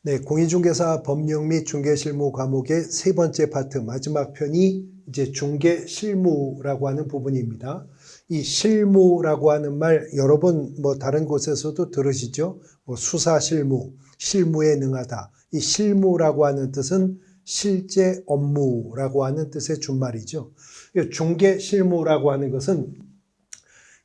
네, 공인중개사 법령 및 중개실무 과목의 세 번째 파트 마지막 편이 이제 중개실무라고 하는 부분입니다. 이 실무라고 하는 말 여러 번 다른 곳에서도 들으시죠? 수사실무, 실무에 능하다. 이 실무라고 하는 뜻은 실제 업무라고 하는 뜻의 준말이죠. 중개실무라고 하는 것은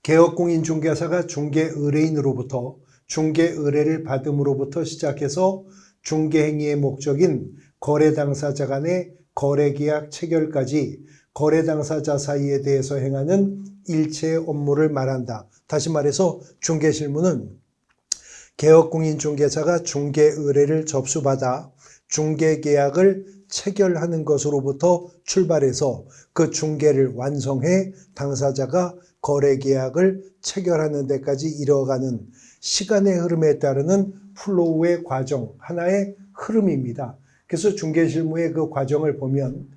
개업공인중개사가 중개의뢰인으로부터 중개의뢰를 받음으로부터 시작해서 중개행위의 목적인 거래 당사자 간의 거래계약 체결까지 거래 당사자 사이에 대해서 행하는 일체의 업무를 말한다. 다시 말해서 중개실무는 개업공인중개사가 중개의뢰를 접수받아 중개계약을 체결하는 것으로부터 출발해서 그 중개를 완성해 당사자가 거래계약을 체결하는 데까지 이뤄가는 시간의 흐름에 따르는 플로우의 과정, 하나의 흐름입니다. 그래서 중개실무의 그 과정을 보면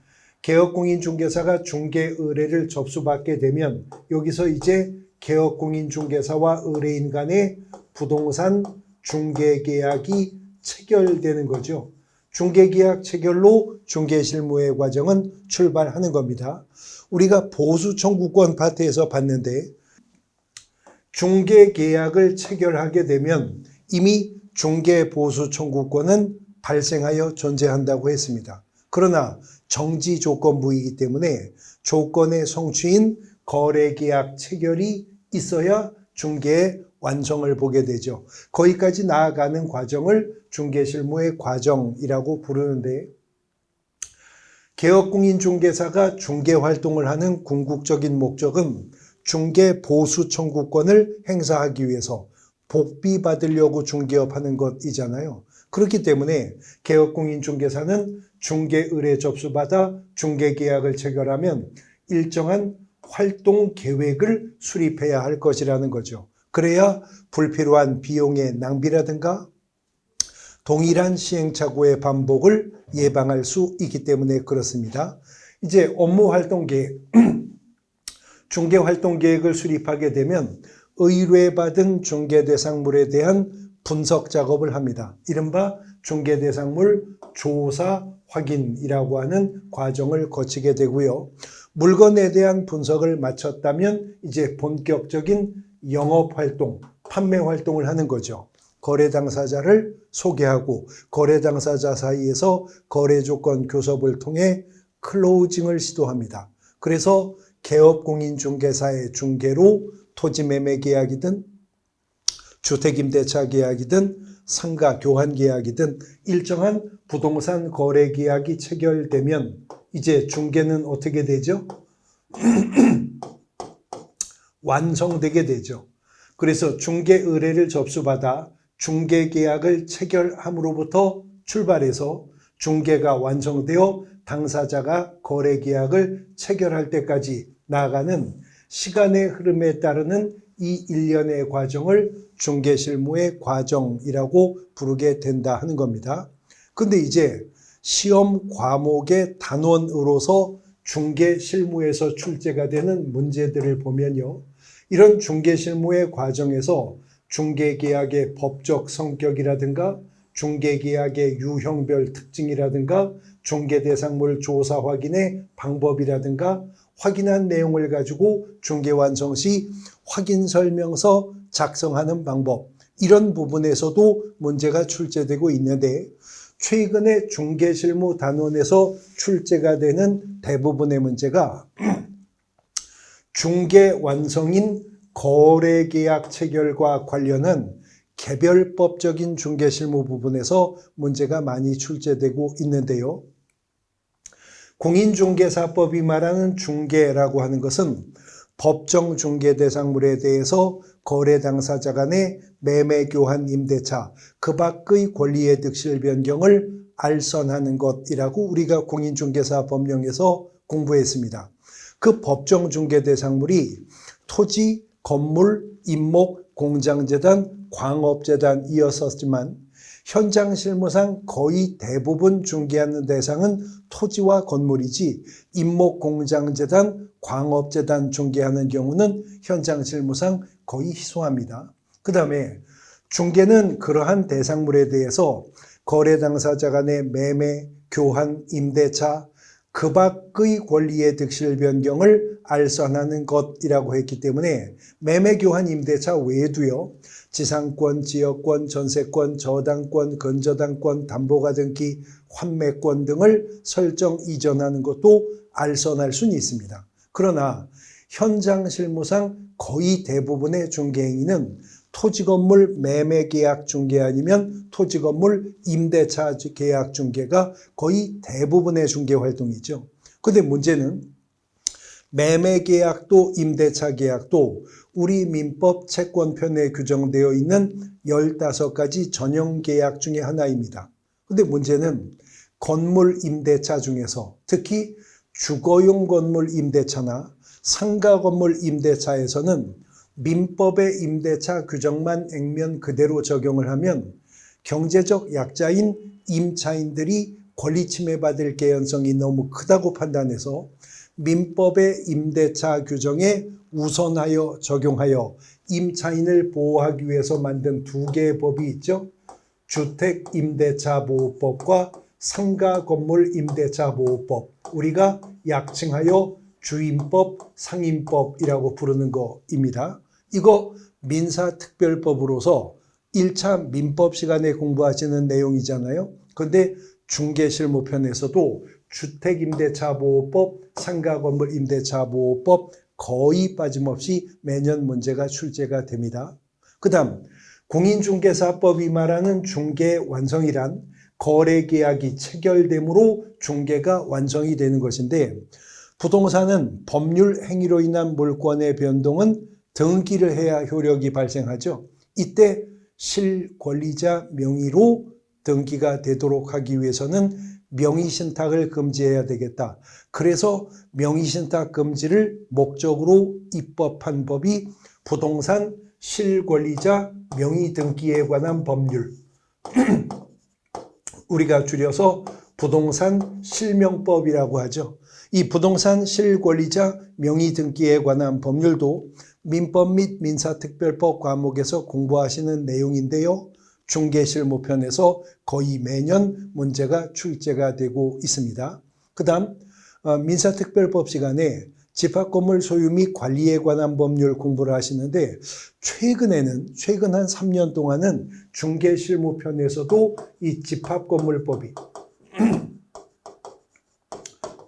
개업공인중개사가 중개의뢰를 접수받게 되면 여기서 이제 개업공인중개사와 의뢰인 간의 부동산 중개계약이 체결되는 거죠. 중개계약 체결로 중개실무의 과정은 출발하는 겁니다. 우리가 보수청구권 파트에서 봤는데 중개계약을 체결하게 되면 이미 중개보수청구권은 발생하여 존재한다고 했습니다. 그러나 정지조건부이기 때문에 조건의 성취인 거래계약 체결이 있어야 중개의 완성을 보게 되죠. 거기까지 나아가는 과정을 중개실무의 과정이라고 부르는데 개업공인중개사가 중개활동을 하는 궁극적인 목적은 중개보수청구권을 행사하기 위해서 복비받으려고 중개업하는 것이잖아요. 그렇기 때문에 개업공인중개사는 중개의뢰 접수받아 중개계약을 체결하면 일정한 활동 계획을 수립해야 할 것이라는 거죠. 그래야 불필요한 비용의 낭비라든가 동일한 시행착오의 반복을 예방할 수 있기 때문에 그렇습니다. 이제 업무활동계획, 중개활동계획을 수립하게 되면 의뢰받은 중개대상물에 대한 분석 작업을 합니다. 이른바 중개대상물 조사 확인이라고 하는 과정을 거치게 되고요. 물건에 대한 분석을 마쳤다면 이제 본격적인 영업활동, 판매활동을 하는 거죠. 거래 당사자를 소개하고 거래 당사자 사이에서 거래 조건 교섭을 통해 클로징을 시도합니다. 그래서 개업공인중개사의 중개로 토지매매 계약이든 주택임대차 계약이든 상가 교환 계약이든 일정한 부동산 거래 계약이 체결되면 이제 중개는 어떻게 되죠? 완성되게 되죠. 그래서 중개 의뢰를 접수받아 중개 계약을 체결함으로부터 출발해서 중개가 완성되어 당사자가 거래 계약을 체결할 때까지 나아가는 시간의 흐름에 따르는 이 일련의 과정을 중개실무의 과정이라고 부르게 된다 하는 겁니다. 근데 이제 시험 과목의 단원으로서 중개실무에서 출제가 되는 문제들을 보면요. 이런 중개실무의 과정에서 중개계약의 법적 성격이라든가 중개계약의 유형별 특징이라든가 중개대상물 조사 확인의 방법이라든가 확인한 내용을 가지고 중개완성 시 확인설명서 작성하는 방법, 이런 부분에서도 문제가 출제되고 있는데 최근에 중개실무 단원에서 출제가 되는 대부분의 문제가 중개완성인 거래계약 체결과 관련한 개별법적인 중개실무 부분에서 문제가 많이 출제되고 있는데요. 공인중개사법이 말하는 중개라고 하는 것은 법정 중개 대상물에 대해서 거래 당사자 간의 매매 교환 임대차 그 밖의 권리의 득실 변경을 알선하는 것이라고 우리가 공인중개사 법령에서 공부했습니다. 그 법정 중개 대상물이 토지, 건물, 임목, 공장재단, 광업재단이었었지만 현장 실무상 거의 대부분 중개하는 대상은 토지와 건물이지 임목, 공장재단, 광업재단 중개하는 경우는 현장 실무상 거의 희소합니다. 그 다음에 중개는 그러한 대상물에 대해서 거래 당사자 간의 매매, 교환, 임대차, 그 밖의 권리의 득실 변경을 알선하는 것이라고 했기 때문에 매매, 교환, 임대차 외에도요. 지상권, 지역권, 전세권, 저당권, 근저당권, 담보가등기, 환매권 등을 설정 이전하는 것도 알선할 수는 있습니다. 그러나 현장 실무상 거의 대부분의 중개행위는 토지건물 매매계약 중개 아니면 토지건물 임대차 계약 중개가 거의 대부분의 중개활동이죠. 그런데 문제는 매매계약도 임대차 계약도 우리 민법 채권편에 규정되어 있는 15가지 전형계약 중에 하나입니다. 그런데 문제는 건물 임대차 중에서 특히 주거용 건물 임대차나 상가 건물 임대차에서는 민법의 임대차 규정만 액면 그대로 적용을 하면 경제적 약자인 임차인들이 권리 침해받을 개연성이 너무 크다고 판단해서 민법의 임대차 규정에 우선하여 적용하여 임차인을 보호하기 위해서 만든 두 개의 법이 있죠. 주택임대차보호법과 상가건물임대차보호법, 우리가 약칭하여 주임법, 상임법이라고 부르는 것입니다. 이거 민사특별법으로서 1차 민법 시간에 공부하시는 내용이잖아요. 그런데 중개실무편에서도 주택임대차보호법, 상가건물임대차보호법 거의 빠짐없이 매년 문제가 출제가 됩니다. 그 다음 공인중개사법이 말하는 중개 완성이란 거래계약이 체결됨으로 중개가 완성이 되는 것인데, 부동산은 법률 행위로 인한 물권의 변동은 등기를 해야 효력이 발생하죠. 이때 실권리자 명의로 등기가 되도록 하기 위해서는 명의신탁을 금지해야 되겠다. 그래서 명의신탁 금지를 목적으로 입법한 법이 부동산 실권리자 명의등기에 관한 법률, 우리가 줄여서 부동산 실명법이라고 하죠. 이 부동산 실권리자 명의등기에 관한 법률도 민법 및 민사특별법 과목에서 공부하시는 내용인데요. 중개실무편에서 거의 매년 문제가 출제가 되고 있습니다. 그 다음 민사특별법 시간에 집합건물 소유 및 관리에 관한 법률 공부를 하시는데, 최근 한 3년 동안은 중개실무편에서도 이 집합건물법이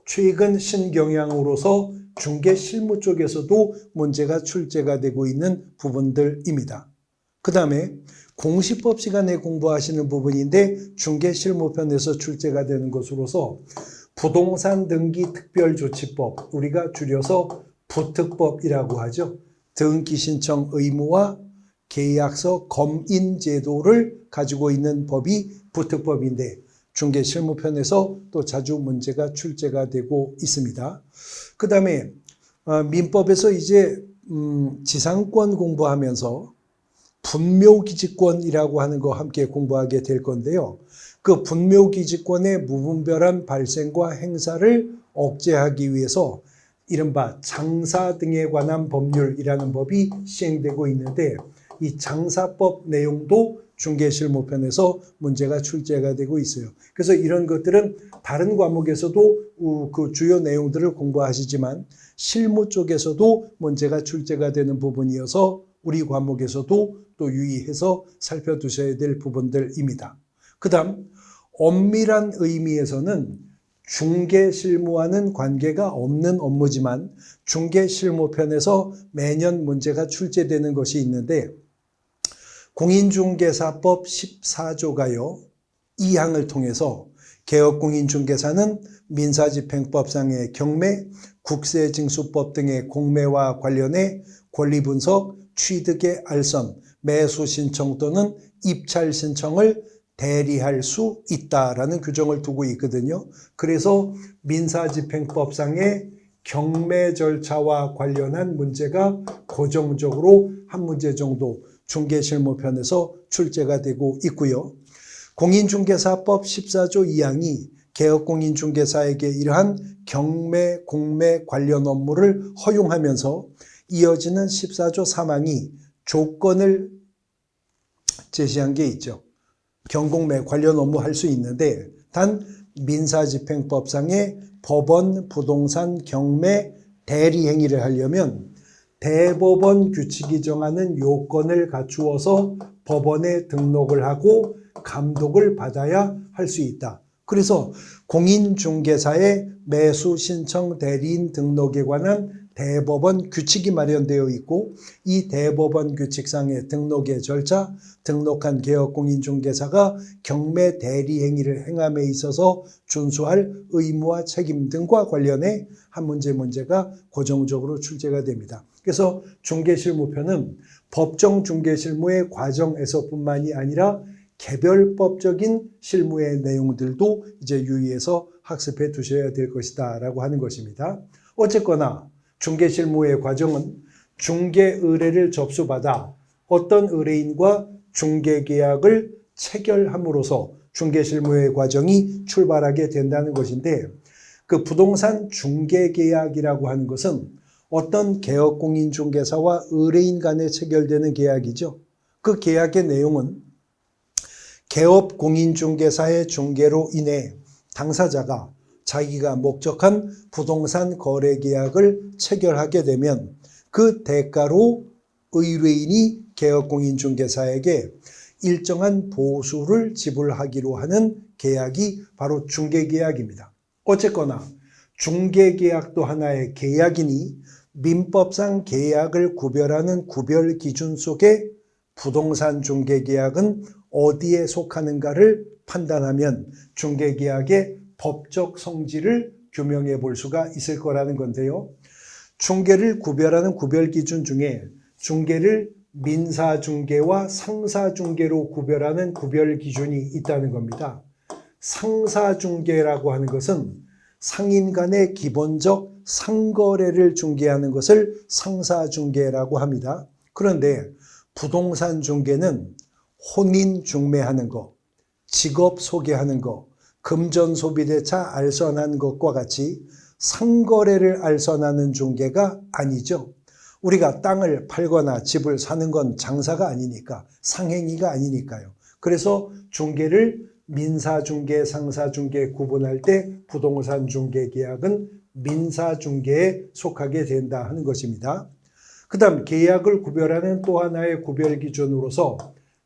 최근 신경향으로서 중개실무 쪽에서도 문제가 출제가 되고 있는 부분들입니다. 그 다음에 공시법 시간에 공부하시는 부분인데 중개실무편에서 출제가 되는 것으로서 부동산 등기 특별조치법, 우리가 줄여서 부특법이라고 하죠. 등기 신청 의무와 계약서 검인 제도를 가지고 있는 법이 부특법인데 중개실무편에서 또 자주 문제가 출제가 되고 있습니다. 그 다음에 민법에서 이제 지상권 공부하면서 분묘기지권이라고 하는 거 함께 공부하게 될 건데요. 그 분묘기지권의 무분별한 발생과 행사를 억제하기 위해서 이른바 장사 등에 관한 법률이라는 법이 시행되고 있는데, 이 장사법 내용도 중개실무편에서 문제가 출제가 되고 있어요. 그래서 이런 것들은 다른 과목에서도 그 주요 내용들을 공부하시지만 실무 쪽에서도 문제가 출제가 되는 부분이어서 우리 과목에서도 또 유의해서 살펴두셔야 될 부분들입니다. 그 다음 엄밀한 의미에서는 중개실무와는 관계가 없는 업무지만 중개실무편에서 매년 문제가 출제되는 것이 있는데, 공인중개사법 14조가요. 2항을 통해서 개업공인중개사는 민사집행법상의 경매, 국세징수법 등의 공매와 관련해 권리분석, 취득의 알선, 매수신청 또는 입찰신청을 대리할 수 있다라는 규정을 두고 있거든요. 그래서 민사집행법상의 경매 절차와 관련한 문제가 고정적으로 한 문제 정도 중개실무편에서 출제가 되고 있고요. 공인중개사법 14조 2항이 개업공인중개사에게 이러한 경매, 공매 관련 업무를 허용하면서 이어지는 14조 3항이 조건을 제시한 게 있죠. 경공매 관련 업무 할 수 있는데 단 민사집행법상의 법원, 부동산, 경매, 대리 행위를 하려면 대법원 규칙이 정하는 요건을 갖추어서 법원에 등록을 하고 감독을 받아야 할 수 있다. 그래서 공인중개사의 매수 신청 대리인 등록에 관한 대법원 규칙이 마련되어 있고 이 대법원 규칙상의 등록의 절차, 등록한 개업공인중개사가 경매 대리 행위를 행함에 있어서 준수할 의무와 책임 등과 관련해 한 문제가 고정적으로 출제가 됩니다. 그래서 중개실무편은 법정 중개실무의 과정에서뿐만이 아니라 개별법적인 실무의 내용들도 이제 유의해서 학습해 두셔야 될 것이다 라고 하는 것입니다. 어쨌거나 중개실무의 과정은 중개 의뢰를 접수받아 어떤 의뢰인과 중개계약을 체결함으로써 중개실무의 과정이 출발하게 된다는 것인데 그 부동산 중개계약이라고 하는 것은 어떤 개업공인중개사와 의뢰인 간에 체결되는 계약이죠. 그 계약의 내용은 개업공인중개사의 중개로 인해 당사자가 자기가 목적한 부동산 거래 계약을 체결하게 되면 그 대가로 의뢰인이 개업공인중개사에게 일정한 보수를 지불하기로 하는 계약이 바로 중개계약입니다. 어쨌거나 중개계약도 하나의 계약이니 민법상 계약을 구별하는 구별 기준 속에 부동산 중개계약은 어디에 속하는가를 판단하면 중개계약의 법적 성질을 규명해 볼 수가 있을 거라는 건데요. 중개를 구별하는 구별 기준 중에 중개를 민사중개와 상사중개로 구별하는 구별 기준이 있다는 겁니다. 상사중개라고 하는 것은 상인 간의 기본적 상거래를 중개하는 것을 상사중개라고 합니다. 그런데 부동산 중개는 혼인 중매하는 거, 직업 소개하는 거, 금전소비대차 알선한 것과 같이 상거래를 알선하는 중개가 아니죠. 우리가 땅을 팔거나 집을 사는 건 장사가 아니니까, 상행위가 아니니까요. 그래서 중개를 민사중개, 상사중개 구분할 때 부동산 중개계약은 민사중개에 속하게 된다 하는 것입니다. 그 다음 계약을 구별하는 또 하나의 구별 기준으로서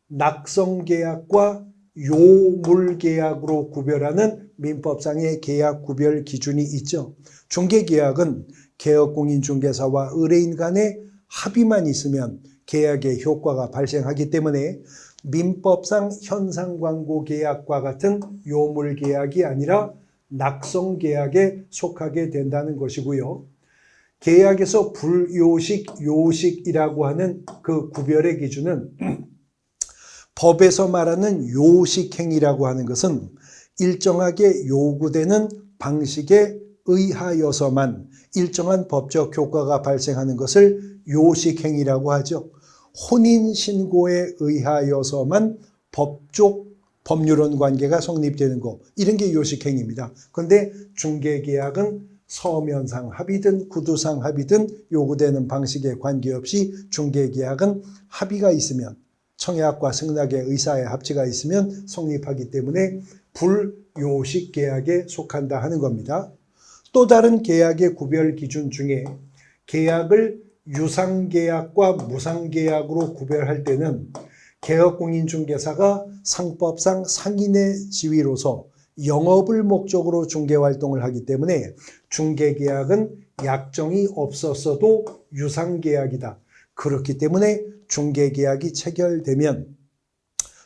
낙성계약과 요물계약으로 구별하는 민법상의 계약 구별 기준이 있죠. 중개계약은 개업공인중개사와 의뢰인 간의 합의만 있으면 계약의 효과가 발생하기 때문에 민법상 현상광고계약과 같은 요물계약이 아니라 낙성계약에 속하게 된다는 것이고요. 계약에서 불요식, 요식이라고 하는 그 구별의 기준은 법에서 말하는 요식행위라고 하는 것은 일정하게 요구되는 방식에 의하여서만 일정한 법적 효과가 발생하는 것을 요식행위라고 하죠. 혼인신고에 의하여서만 법률혼 관계가 성립되는 것, 이런 게 요식행위입니다. 그런데 중개계약은 서면상 합의든 구두상 합의든 요구되는 방식에 관계없이 중개계약은 합의가 있으면 청약과 승낙의 의사의 합치가 있으면 성립하기 때문에 불요식 계약에 속한다 하는 겁니다. 또 다른 계약의 구별 기준 중에 계약을 유상계약과 무상계약으로 구별할 때는 개업공인중개사가 상법상 상인의 지위로서 영업을 목적으로 중개활동을 하기 때문에 중개계약은 약정이 없었어도 유상계약이다. 그렇기 때문에 중개계약이 체결되면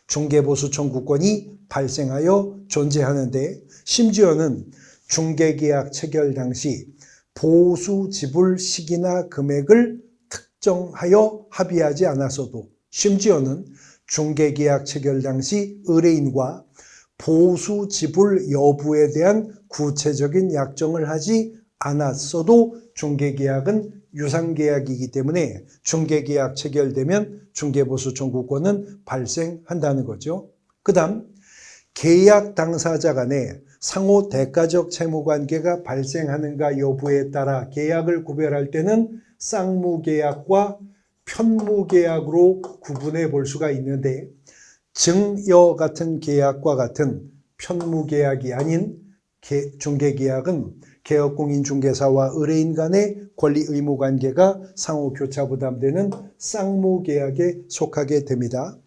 중개보수 청구권이 발생하여 존재하는데 심지어는 중개계약 체결 당시 보수 지불 시기나 금액을 특정하여 합의하지 않았어도 심지어는 중개계약 체결 당시 의뢰인과 보수 지불 여부에 대한 구체적인 약정을 하지 않았어도 중개계약은 유상계약이기 때문에 중개계약 체결되면 중개보수 청구권은 발생한다는 거죠. 그 다음 계약 당사자 간에 상호 대가적 채무관계가 발생하는가 여부에 따라 계약을 구별할 때는 쌍무계약과 편무계약으로 구분해 볼 수가 있는데 증여 같은 계약과 같은 편무계약이 아닌 중개계약은 개업공인중개사와 의뢰인 간의 권리 의무 관계가 상호 교차 부담되는 쌍무계약에 속하게 됩니다.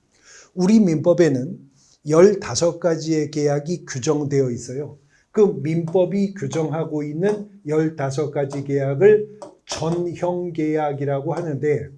우리 민법에는 15가지의 계약이 규정되어 있어요. 그 민법이 규정하고 있는 15가지 계약을 전형계약이라고 하는데,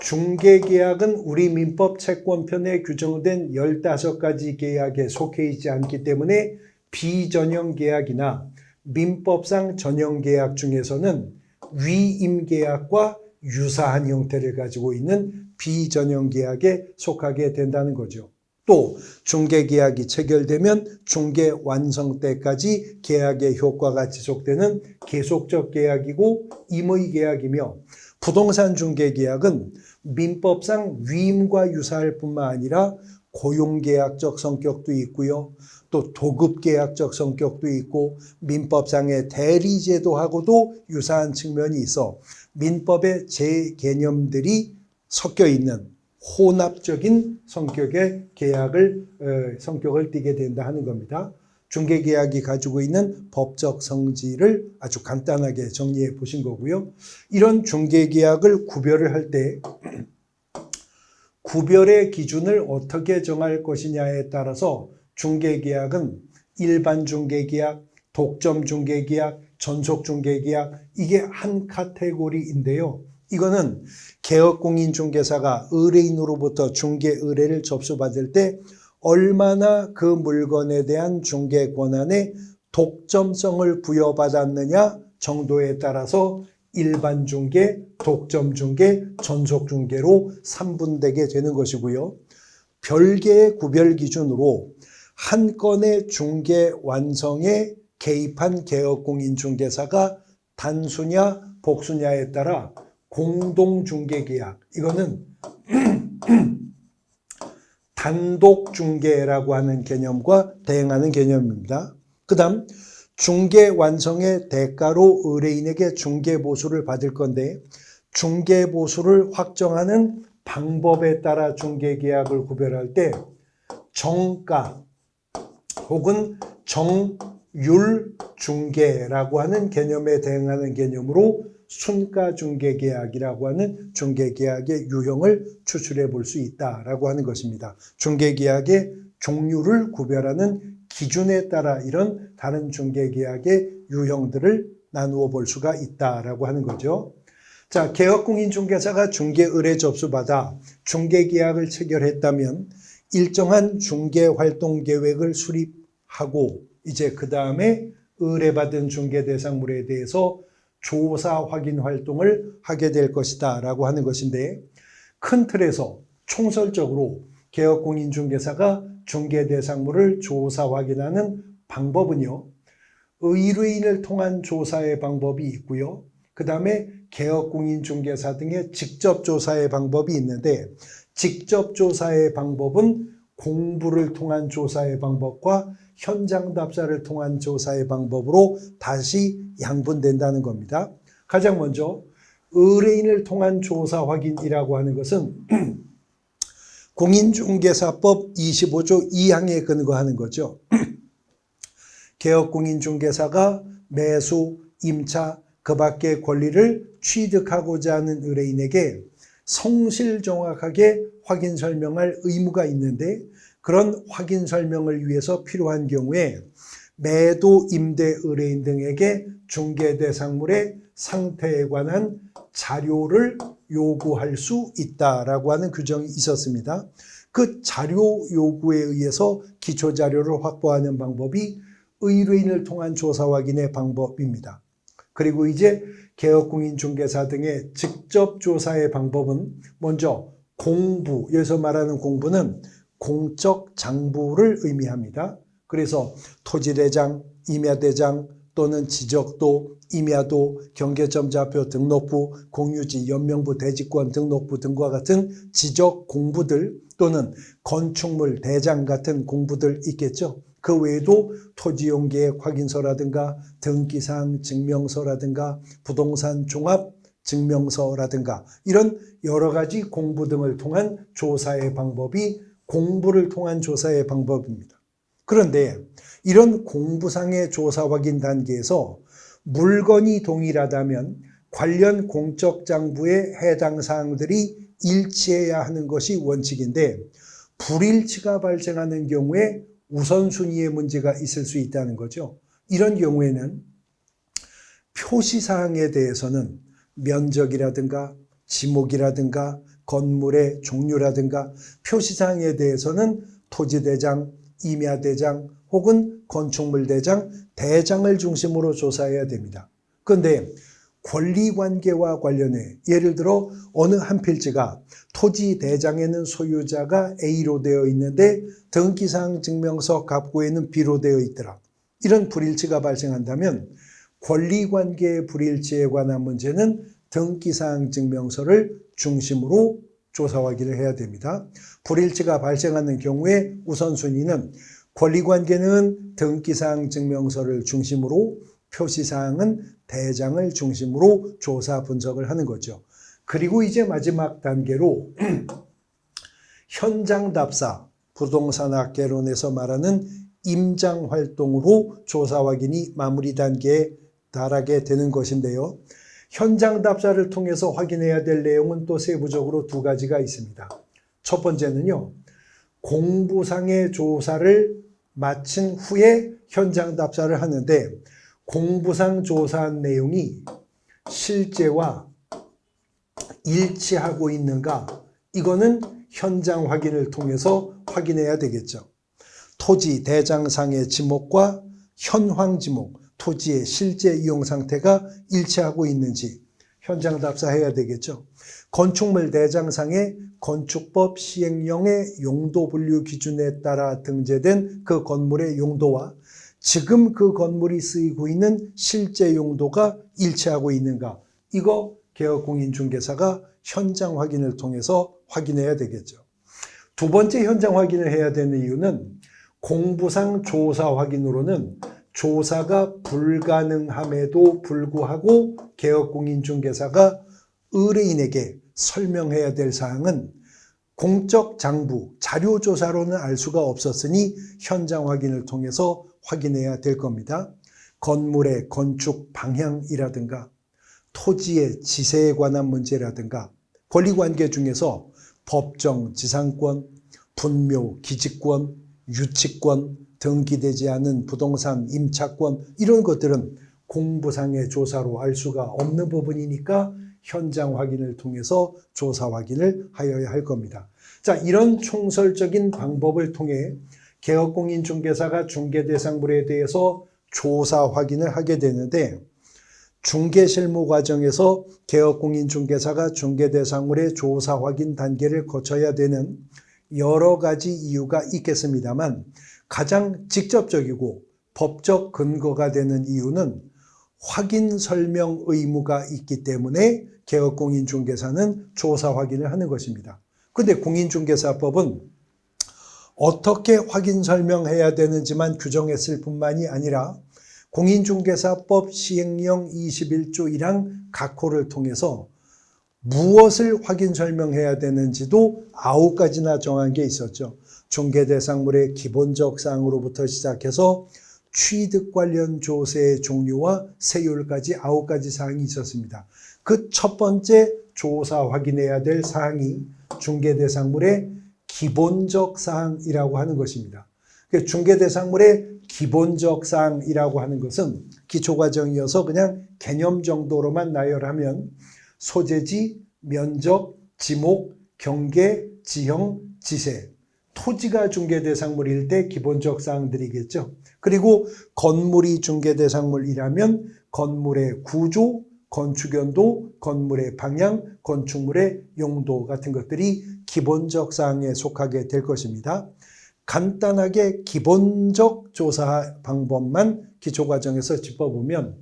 중개계약은 우리 민법 채권편에 규정된 15가지 계약에 속해 있지 않기 때문에 비전형계약이나 민법상 전형계약 중에서는 위임계약과 유사한 형태를 가지고 있는 비전형계약에 속하게 된다는 거죠. 또 중개계약이 체결되면 중개 완성 때까지 계약의 효과가 지속되는 계속적 계약이고 임의계약이며, 부동산 중개계약은 민법상 위임과 유사할 뿐만 아니라 고용계약적 성격도 있고요. 또 도급계약적 성격도 있고 민법상의 대리제도하고도 유사한 측면이 있어 민법의 제 개념들이 섞여 있는 혼합적인 성격의 성격을 띠게 된다 하는 겁니다. 중개계약이 가지고 있는 법적 성질을 아주 간단하게 정리해 보신 거고요. 이런 중개계약을 구별을 할 때 구별의 기준을 어떻게 정할 것이냐에 따라서 중개계약은 일반 중개계약, 독점 중개계약, 전속 중개계약, 이게 한 카테고리인데요. 이거는 개업공인중개사가 의뢰인으로부터 중개 의뢰를 접수받을 때 얼마나 그 물건에 대한 중개 권한에 독점성을 부여받았느냐 정도에 따라서 일반 중개, 독점 중개, 전속 중개로 3분되게 되는 것이고요. 별개의 구별 기준으로 한 건의 중개 완성에 개입한 개업공인중개사가 단수냐 복수냐에 따라 공동중개계약, 이거는 단독중개라고 하는 개념과 대응하는 개념입니다. 그 다음 중개 완성의 대가로 의뢰인에게 중개보수를 받을 건데, 중개보수를 확정하는 방법에 따라 중개계약을 구별할 때 정가 혹은 정률중개라고 하는 개념에 대응하는 개념으로 순가중개계약이라고 하는 중개계약의 유형을 추출해 볼 수 있다라고 하는 것입니다. 중개계약의 종류를 구별하는 기준에 따라 이런 다른 중개계약의 유형들을 나누어 볼 수가 있다라고 하는 거죠. 자, 개업공인중개사가 중개의뢰 접수받아 중개계약을 체결했다면 일정한 중개활동계획을 수립하고 이제 그 다음에 의뢰받은 중개대상물에 대해서 조사 확인 활동을 하게 될 것이다 라고 하는 것인데, 큰 틀에서 총설적으로 개업공인중개사가 중개대상물을 조사 확인하는 방법은요, 의뢰인을 통한 조사의 방법이 있고요. 그 다음에 개업공인중개사 등의 직접 조사의 방법이 있는데, 직접 조사의 방법은 공부를 통한 조사의 방법과 현장 답사를 통한 조사의 방법으로 다시 양분된다는 겁니다. 가장 먼저 의뢰인을 통한 조사 확인이라고 하는 것은 공인중개사법 25조 2항에 근거하는 거죠. 개업공인중개사가 매수, 임차, 그 밖의 권리를 취득하고자 하는 의뢰인에게 성실 정확하게 확인 설명할 의무가 있는데, 그런 확인 설명을 위해서 필요한 경우에 매도, 임대 의뢰인 등에게 중개대상물의 상태에 관한 자료를 요구할 수 있다라고 하는 규정이 있었습니다. 그 자료 요구에 의해서 기초자료를 확보하는 방법이 의뢰인을 통한 조사 확인의 방법입니다. 그리고 이제 개업공인중개사 등의 직접 조사의 방법은 먼저 공부, 여기서 말하는 공부는 공적 장부를 의미합니다. 그래서 토지대장, 임야대장 또는 지적도, 임야도, 경계점자표 등록부, 공유지, 연명부, 대지권 등록부 등과 같은 지적 공부들 또는 건축물 대장 같은 공부들 있겠죠. 그 외에도 토지용계획 확인서라든가 등기사항 증명서라든가 부동산 종합 증명서라든가 이런 여러 가지 공부 등을 통한 조사의 방법이 공부를 통한 조사의 방법입니다. 그런데 이런 공부상의 조사 확인 단계에서 물건이 동일하다면 관련 공적 장부의 해당 사항들이 일치해야 하는 것이 원칙인데 불일치가 발생하는 경우에 우선순위의 문제가 있을 수 있다는 거죠. 이런 경우에는 표시사항에 대해서는 면적이라든가 지목이라든가 건물의 종류라든가 표시사항에 대해서는 토지대장, 임야대장 혹은 건축물대장, 대장을 중심으로 조사해야 됩니다. 그런데 권리관계와 관련해 예를 들어 어느 한 필지가 토지 대장에는 소유자가 A로 되어 있는데 등기사항 증명서 갑고에는 B로 되어 있더라. 이런 불일치가 발생한다면 권리관계의 불일치에 관한 문제는 등기사항 증명서를 중심으로 조사 확인을 해야 됩니다. 불일치가 발생하는 경우에 우선순위는 권리관계는 등기사항 증명서를 중심으로 표시사항은 대장을 중심으로 조사 분석을 하는 거죠. 그리고 이제 마지막 단계로 현장답사, 부동산학개론에서 말하는 임장활동으로 조사 확인이 마무리 단계에 달하게 되는 것인데요. 현장답사를 통해서 확인해야 될 내용은 또 세부적으로 두 가지가 있습니다. 첫 번째는요, 공부상의 조사를 마친 후에 현장답사를 하는데 공부상 조사한 내용이 실제와 일치하고 있는가, 이거는 현장 확인을 통해서 확인해야 되겠죠. 토지 대장상의 지목과 현황 지목, 토지의 실제 이용 상태가 일치하고 있는지 현장 답사해야 되겠죠. 건축물 대장상의 건축법 시행령의 용도 분류 기준에 따라 등재된 그 건물의 용도와 지금 그 건물이 쓰이고 있는 실제 용도가 일치하고 있는가, 이거 개업공인중개사가 현장 확인을 통해서 확인해야 되겠죠. 두 번째 현장 확인을 해야 되는 이유는 공부상 조사 확인으로는 조사가 불가능함에도 불구하고 개업공인중개사가 의뢰인에게 설명해야 될 사항은 공적 장부, 자료조사로는 알 수가 없었으니 현장 확인을 통해서 확인해야 될 겁니다. 건물의 건축 방향이라든가 토지의 지세에 관한 문제라든가 권리관계 중에서 법정 지상권, 분묘 기지권, 유치권, 등기되지 않은 부동산 임차권, 이런 것들은 공부상의 조사로 알 수가 없는 부분이니까 현장 확인을 통해서 조사 확인을 하여야 할 겁니다. 자, 이런 총설적인 방법을 통해 개업공인중개사가 중개대상물에 대해서 조사 확인을 하게 되는데 중개실무 과정에서 개업공인중개사가 중개대상물의 조사 확인 단계를 거쳐야 되는 여러 가지 이유가 있겠습니다만 가장 직접적이고 법적 근거가 되는 이유는 확인 설명 의무가 있기 때문에 개업공인중개사는 조사 확인을 하는 것입니다. 그런데 공인중개사법은 어떻게 확인 설명해야 되는지만 규정했을 뿐만이 아니라 공인중개사법 시행령 21조 1항 각호를 통해서 무엇을 확인 설명해야 되는지도 9가지나 정한 게 있었죠. 중개대상물의 기본적 사항으로부터 시작해서 취득 관련 조세의 종류와 세율까지 9가지 사항이 있었습니다. 그 첫 번째 조사 확인해야 될 사항이 중개대상물의 기본적 사항이라고 하는 것입니다. 중개대상물의 기본적 사항이라고 하는 것은 기초과정이어서 그냥 개념 정도로만 나열하면 소재지, 면적, 지목, 경계, 지형, 지세, 토지가 중개대상물일 때 기본적 사항들이겠죠. 그리고 건물이 중개대상물이라면 건물의 구조, 건축연도, 건물의 방향, 건축물의 용도 같은 것들이 기본적 사항에 속하게 될 것입니다. 간단하게 기본적 조사 방법만 기초과정에서 짚어보면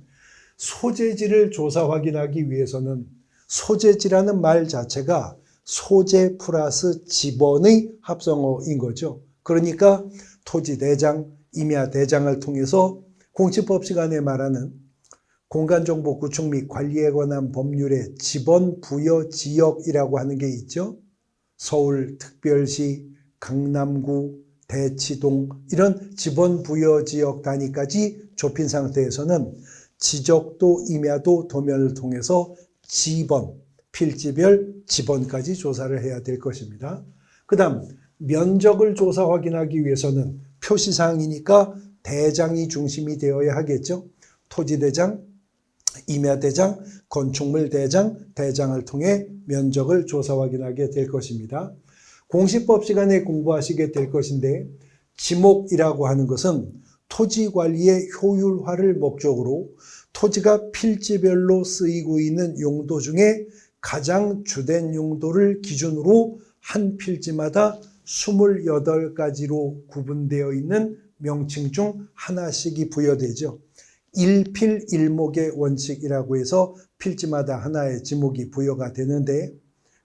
소재지를 조사 확인하기 위해서는 소재지라는 말 자체가 소재 플러스 지번의 합성어인 거죠. 그러니까 토지 대장, 임야 대장을 통해서 공시법 시간에 말하는 공간정보 구축 및 관리에 관한 법률의 지번 부여 지역이라고 하는 게 있죠. 서울특별시, 강남구, 대치동 이런 지번 부여 지역 단위까지 좁힌 상태에서는 지적도, 임야도, 도면을 통해서 지번, 필지별 지번까지 조사를 해야 될 것입니다. 그 다음 면적을 조사 확인하기 위해서는 표시사항이니까 대장이 중심이 되어야 하겠죠. 토지대장, 임야대장, 건축물대장, 대장을 통해 면적을 조사 확인하게 될 것입니다. 공시법 시간에 공부하시게 될 것인데 지목이라고 하는 것은 토지 관리의 효율화를 목적으로 토지가 필지별로 쓰이고 있는 용도 중에 가장 주된 용도를 기준으로 한 필지마다 28가지로 구분되어 있는 명칭 중 하나씩이 부여되죠. 일필일목의 원칙이라고 해서 필지마다 하나의 지목이 부여가 되는데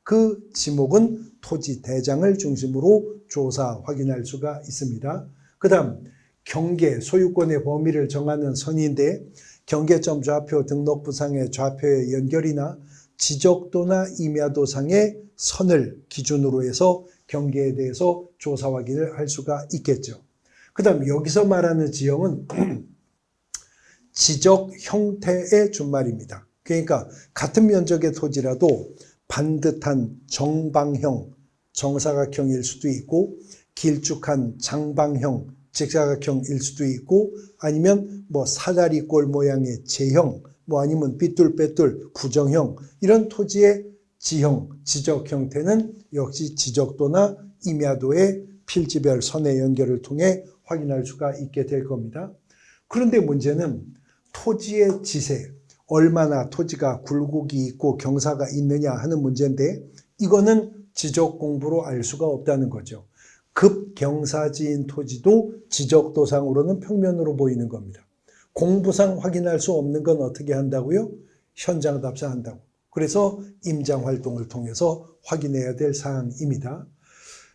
그 지목은 토지 대장을 중심으로 조사 확인할 수가 있습니다. 그 다음 경계, 소유권의 범위를 정하는 선인데 경계점 좌표 등록부상의 좌표의 연결이나 지적도나 임야도상의 선을 기준으로 해서 경계에 대해서 조사 확인을 할 수가 있겠죠. 그 다음 여기서 말하는 지형은 지적 형태의 준말입니다. 그러니까 같은 면적의 토지라도 반듯한 정방형, 정사각형일 수도 있고 길쭉한 장방형, 직사각형일 수도 있고 아니면 뭐 사다리꼴 모양의 제형, 뭐 아니면 삐뚤빼뚤 구정형 이런 토지의 지형, 지적 형태는 역시 지적도나 임야도의 필지별 선의 연결을 통해 확인할 수가 있게 될 겁니다. 그런데 문제는 토지의 지세, 얼마나 토지가 굴곡이 있고 경사가 있느냐 하는 문제인데 이거는 지적 공부로 알 수가 없다는 거죠. 급경사지인 토지도 지적도상으로는 평면으로 보이는 겁니다. 공부상 확인할 수 없는 건 어떻게 한다고요? 현장 답사한다고. 그래서 임장 활동을 통해서 확인해야 될 사항입니다.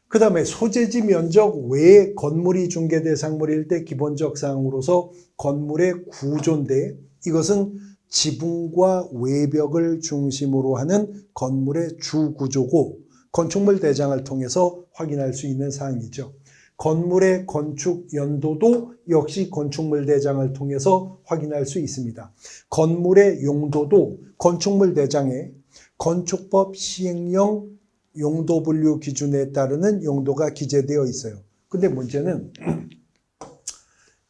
그 다음에 소재지 면적 외에 건물이 중개대상물일 때 기본적 사항으로서 건물의 구조인데 이것은 지붕과 외벽을 중심으로 하는 건물의 주구조고 건축물 대장을 통해서 확인할 수 있는 사항이죠. 건물의 건축 연도도 역시 건축물 대장을 통해서 확인할 수 있습니다. 건물의 용도도 건축물 대장에 건축법 시행령 용도 분류 기준에 따르는 용도가 기재되어 있어요. 근데 문제는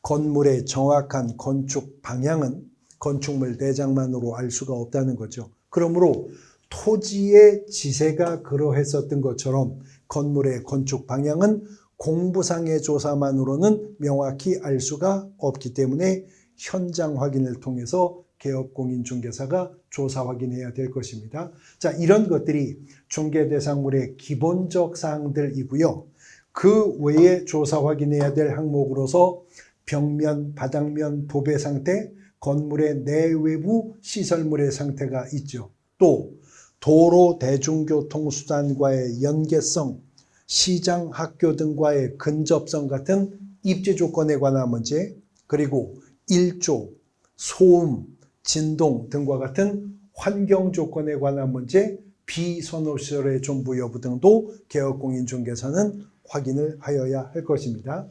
건물의 정확한 건축 방향은 건축물 대장만으로 알 수가 없다는 거죠. 그러므로 토지의 지세가 그러했었던 것처럼 건물의 건축 방향은 공부상의 조사만으로는 명확히 알 수가 없기 때문에 현장 확인을 통해서 개업공인중개사가 조사 확인해야 될 것입니다. 자, 이런 것들이 중개대상물의 기본적 사항들이고요. 그 외에 조사 확인해야 될 항목으로서 벽면, 바닥면, 도배 상태, 건물의 내외부 시설물의 상태가 있죠. 또 도로 대중교통수단과의 연계성, 시장, 학교 등과의 근접성 같은 입지 조건에 관한 문제, 그리고 일조, 소음, 진동 등과 같은 환경 조건에 관한 문제, 비선호시설의 존부 여부 등도 개업공인중개사는 확인을 하여야 할 것입니다.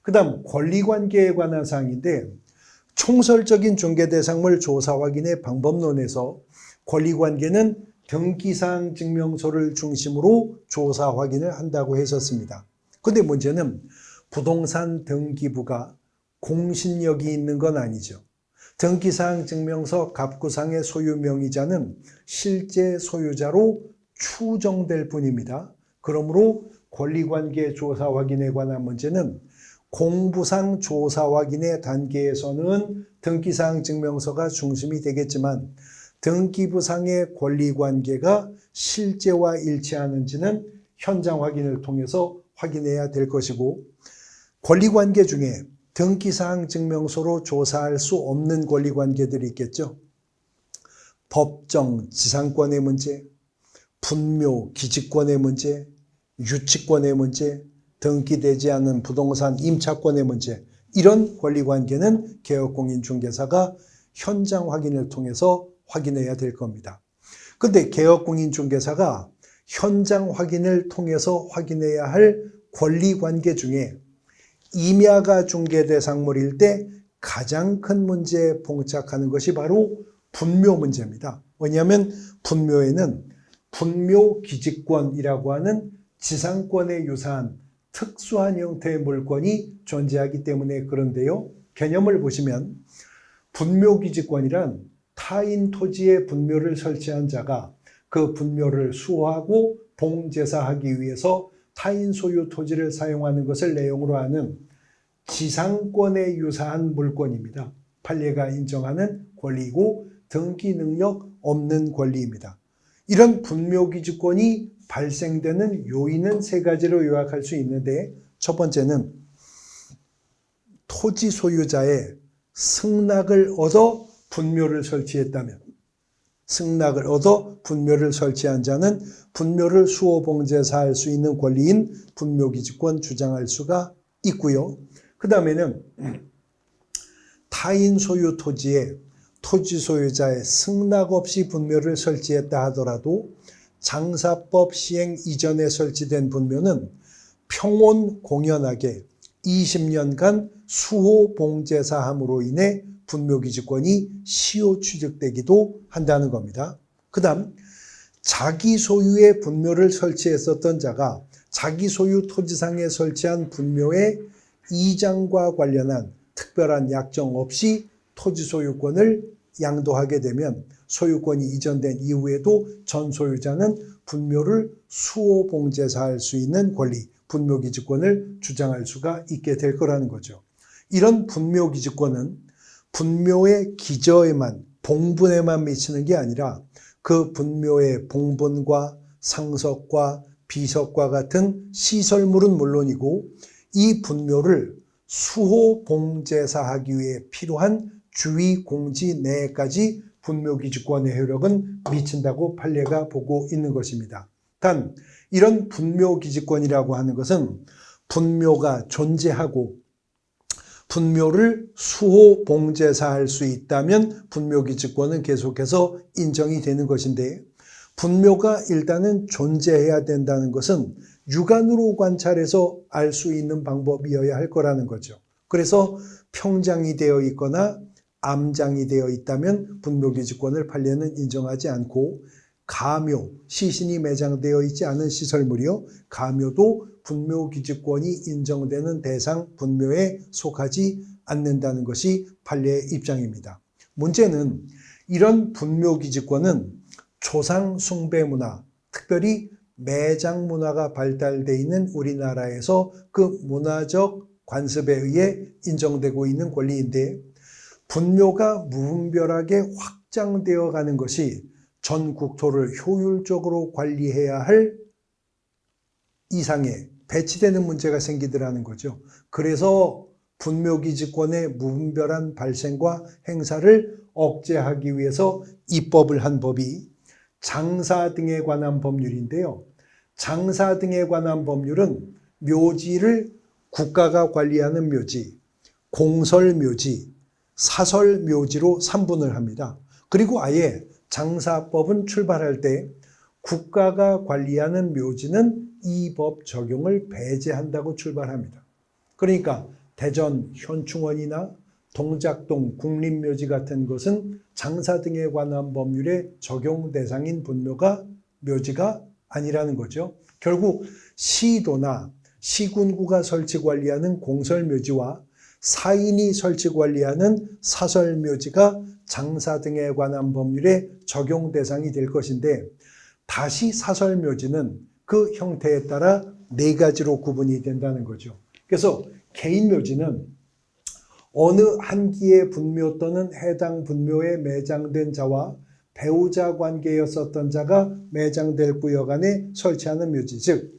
그 다음 권리관계에 관한 사항인데 총설적인 중개대상물 조사 확인의 방법론에서 권리관계는 등기사항 증명서를 중심으로 조사 확인을 한다고 했었습니다. 그런데 문제는 부동산 등기부가 공신력이 있는 건 아니죠. 등기사항 증명서 갑구상의 소유 명의자는 실제 소유자로 추정될 뿐입니다. 그러므로 권리관계 조사 확인에 관한 문제는 공부상 조사 확인의 단계에서는 등기사항 증명서가 중심이 되겠지만 등기부상의 권리관계가 실제와 일치하는지는 현장 확인을 통해서 확인해야 될 것이고 권리관계 중에 등기사항 증명서로 조사할 수 없는 권리관계들이 있겠죠. 법정, 지상권의 문제, 분묘, 기지권의 문제, 유치권의 문제, 등기되지 않은 부동산 임차권의 문제 이런 권리관계는 개업공인중개사가 현장 확인을 통해서 확인해야 될 겁니다. 그런데 개업공인중개사가 현장 확인을 통해서 확인해야 할 권리관계 중에 임야가 중개대상물일 때 가장 큰 문제에 봉착하는 것이 바로 분묘 문제입니다. 왜냐하면 분묘에는 분묘기지권이라고 하는 지상권에 유사한 특수한 형태의 물권이 존재하기 때문에 그런데요. 개념을 보시면 분묘기지권이란 타인 토지에 분묘를 설치한 자가 그 분묘를 수호하고 봉제사하기 위해서 타인 소유 토지를 사용하는 것을 내용으로 하는 지상권에 유사한 물권입니다. 판례가 인정하는 권리이고 등기 능력 없는 권리입니다. 이런 분묘기지권이 발생되는 요인은 세 가지로 요약할 수 있는데, 첫 번째는 토지 소유자의 승낙을 얻어 분묘를 설치했다면, 승낙을 얻어 분묘를 설치한 자는 분묘를 수호봉제사할 수 있는 권리인 분묘기지권 주장할 수가 있고요. 그 다음에는 타인 소유 토지에 토지 소유자의 승낙 없이 분묘를 설치했다 하더라도 장사법 시행 이전에 설치된 분묘는 평온 공연하게 20년간 수호 봉제사함으로 인해 분묘기지권이 시효 취득되기도 한다는 겁니다. 그 다음 자기 소유의 분묘를 설치했었던 자가 자기 소유 토지상에 설치한 분묘의 이장과 관련한 특별한 약정 없이 토지 소유권을 양도하게 되면 소유권이 이전된 이후에도 전 소유자는 분묘를 수호 봉제사할 수 있는 권리, 분묘기지권을 주장할 수가 있게 될 거라는 거죠. 이런 분묘기지권은 분묘의 기저에만, 봉분에만 미치는 게 아니라 그 분묘의 봉분과 상석과 비석과 같은 시설물은 물론이고 이 분묘를 수호 봉제사하기 위해 필요한 주의 공지 내에까지 분묘기지권의 효력은 미친다고 판례가 보고 있는 것입니다. 단 이런 분묘기지권이라고 하는 것은 분묘가 존재하고 분묘를 수호 봉제사할 수 있다면 분묘기지권은 계속해서 인정이 되는 것인데, 분묘가 일단은 존재해야 된다는 것은 육안으로 관찰해서 알 수 있는 방법이어야 할 거라는 거죠. 그래서 평장이 되어 있거나 암장이 되어 있다면 분묘기지권을 판례는 인정하지 않고, 가묘, 시신이 매장되어 있지 않은 시설물이요, 가묘도 분묘기지권이 인정되는 대상 분묘에 속하지 않는다는 것이 판례의 입장입니다. 문제는 이런 분묘기지권은 조상 숭배 문화, 특별히 매장 문화가 발달되어 있는 우리나라에서 그 문화적 관습에 의해 인정되고 있는 권리인데, 분묘가 무분별하게 확장되어 가는 것이 전 국토를 효율적으로 관리해야 할 이상에 배치되는 문제가 생기더라는 거죠. 그래서 분묘기지권의 무분별한 발생과 행사를 억제하기 위해서 입법을 한 법이 장사 등에 관한 법률인데요. 장사 등에 관한 법률은 묘지를 국가가 관리하는 묘지, 공설묘지, 사설묘지로 3분을 합니다. 그리고 아예 장사법은 출발할 때 국가가 관리하는 묘지는 이 법 적용을 배제한다고 출발합니다. 그러니까 대전 현충원이나 동작동 국립묘지 같은 것은 장사 등에 관한 법률의 적용 대상인 묘지가 아니라는 거죠. 결국 시도나 시군구가 설치 관리하는 공설묘지와 사인이 설치 관리하는 사설묘지가 장사 등에 관한 법률의 적용 대상이 될 것인데, 다시 사설묘지는 그 형태에 따라 4가지로 구분이 된다는 거죠. 그래서 개인묘지는 어느 한 기의 분묘 또는 해당 분묘에 매장된 자와 배우자 관계였었던 자가 매장될 구역 안에 설치하는 묘지, 즉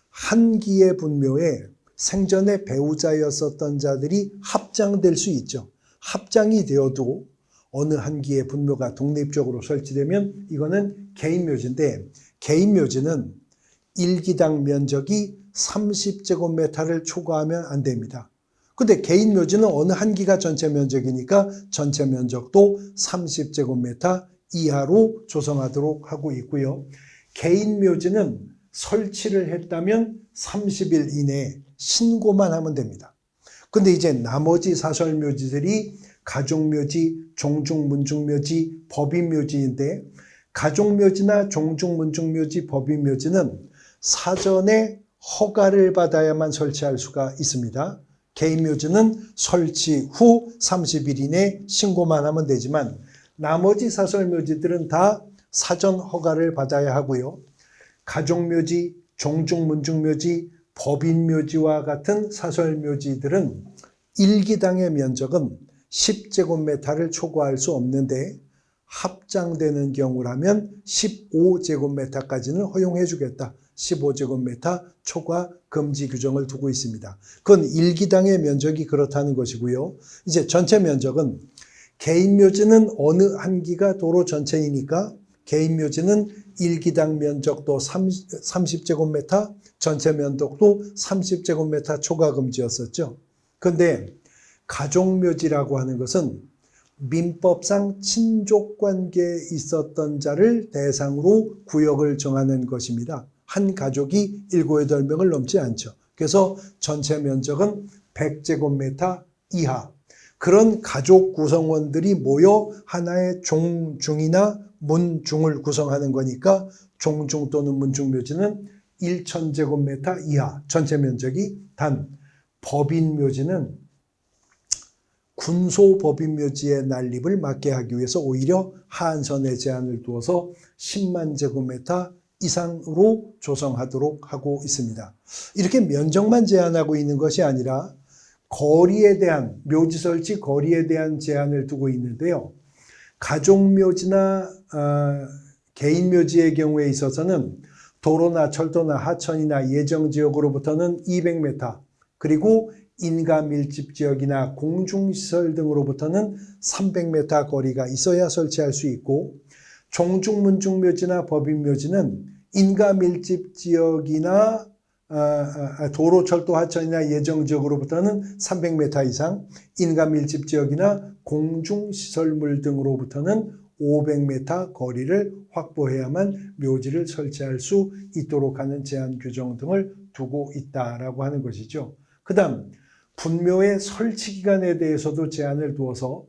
한 기의 분묘에 생전에 배우자였었던 자들이 합장될 수 있죠. 합장이 되어도 어느 한 기의 분묘가 독립적으로 설치되면 이거는 개인묘지인데, 개인묘지는 1기당 면적이 30제곱미터를 초과하면 안 됩니다. 근데 개인묘지는 어느 한 기가 전체 면적이니까 전체 면적도 30제곱미터 이하로 조성하도록 하고 있고요. 개인묘지는 설치를 했다면 30일 이내에 신고만 하면 됩니다. 근데 이제 나머지 사설묘지들이 가족묘지, 종중문중묘지, 법인묘지인데 가족묘지나 종중문중묘지, 법인묘지는 사전에 허가를 받아야만 설치할 수가 있습니다. 개인묘지는 설치 후 30일 이내 신고만 하면 되지만 나머지 사설묘지들은 다 사전 허가를 받아야 하고요. 가족묘지, 종중문중묘지, 법인묘지와 같은 사설묘지들은 일기당의 면적은 10제곱미터를 초과할 수 없는데 합장되는 경우라면 15제곱미터까지는 허용해 주겠다. 15제곱미터 초과 금지 규정을 두고 있습니다. 그건 일기당의 면적이 그렇다는 것이고요. 이제 전체 면적은 개인묘지는 어느 한 기가 도로 전체이니까 개인묘지는 일기당 면적도 30제곱미터, 전체 면적도 30제곱미터 초과 금지였었죠. 그런데 가족묘지라고 하는 것은 민법상 친족관계에 있었던 자를 대상으로 구역을 정하는 것입니다. 한 가족이 7, 8명을 넘지 않죠. 그래서 전체 면적은 100제곱미터 이하. 그런 가족 구성원들이 모여 하나의 종중이나 문중을 구성하는 거니까 종중 또는 문중묘지는 1000제곱미터 이하 전체 면적이. 단 법인묘지는 군소법인묘지의 난립을 막게 하기 위해서 오히려 하한선에 제한을 두어서 10만 제곱미터 이상으로 조성하도록 하고 있습니다. 이렇게 면적만 제한하고 있는 것이 아니라 거리에 대한, 묘지 설치 거리에 대한 제한을 두고 있는데요. 가족묘지나 개인묘지의 경우에 있어서는 도로나 철도나 하천이나 예정지역으로부터는 200m, 그리고 인가밀집지역이나 공중시설 등으로부터는 300m 거리가 있어야 설치할 수 있고, 종중문중묘지나 법인묘지는 인가밀집지역이나 도로, 철도, 하천이나 예정지역으로부터는 300m 이상, 인가밀집지역이나 공중시설물 등으로부터는 500m 거리를 확보해야만 묘지를 설치할 수 있도록 하는 제한 규정 등을 두고 있다라고 하는 것이죠. 그 다음 분묘의 설치 기간에 대해서도 제한을 두어서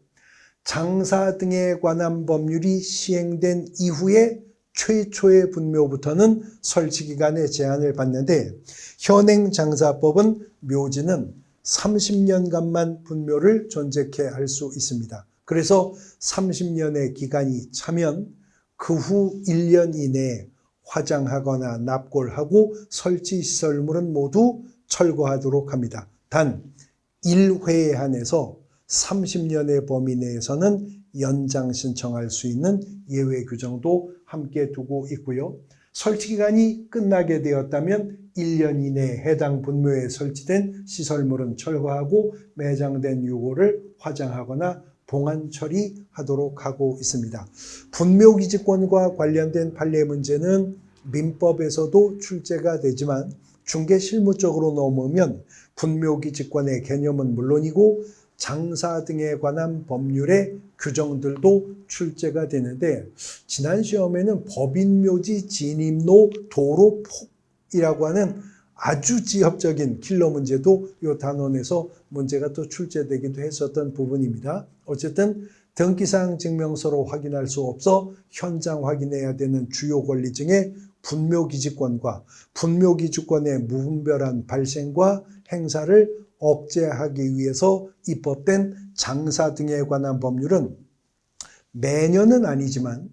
장사 등에 관한 법률이 시행된 이후에 최초의 분묘부터는 설치 기간에 제한을 받는데, 현행 장사법은 묘지는 30년간만 분묘를 존재케 할 수 있습니다. 그래서 30년의 기간이 차면 그 후 1년 이내에 화장하거나 납골하고 설치시설물은 모두 철거하도록 합니다. 단 1회에 한해서 30년의 범위 내에서는 연장 신청할 수 있는 예외 규정도 함께 두고 있고요. 설치기간이 끝나게 되었다면 1년 이내에 해당 분묘에 설치된 시설물은 철거하고 매장된 유골을 화장하거나 봉안 처리하도록 하고 있습니다. 분묘기지권과 관련된 판례 문제는 민법에서도 출제가 되지만 중개실무적으로 넘으면 분묘기지권의 개념은 물론이고 장사 등에 관한 법률의 규정들도 출제가 되는데, 지난 시험에는 법인묘지 진입로 도로폭이라고 하는 아주 지엽적인 킬러 문제도 이 단원에서 문제가 또 출제되기도 했었던 부분입니다. 어쨌든 등기사항 증명서로 확인할 수 없어 현장 확인해야 되는 주요 권리 중에 분묘기지권과 분묘기지권의 무분별한 발생과 행사를 억제하기 위해서 입법된 장사 등에 관한 법률은 매년은 아니지만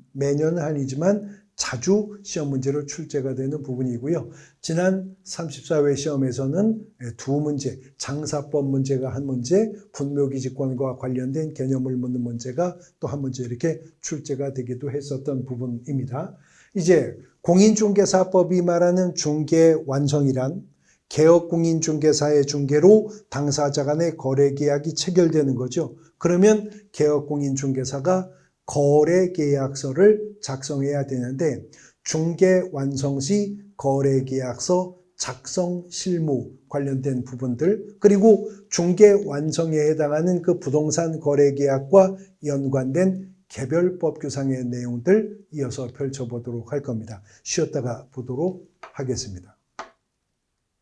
자주 시험 문제로 출제가 되는 부분이고요. 지난 34회 시험에서는 두 문제, 장사법 문제가 한 문제, 분묘기지권과 관련된 개념을 묻는 문제가 또 한 문제 이렇게 출제가 되기도 했었던 부분입니다. 이제 공인중개사법이 말하는 중개 완성이란 개업공인중개사의 중개로 당사자 간의 거래계약이 체결되는 거죠. 그러면 개업공인중개사가 거래계약서를 작성해야 되는데, 중개 완성 시 거래계약서 작성 실무 관련된 부분들, 그리고 중개 완성에 해당하는 그 부동산 거래계약과 연관된 개별법 규상의 내용들 이어서 펼쳐보도록 할 겁니다. 쉬었다가 보도록 하겠습니다.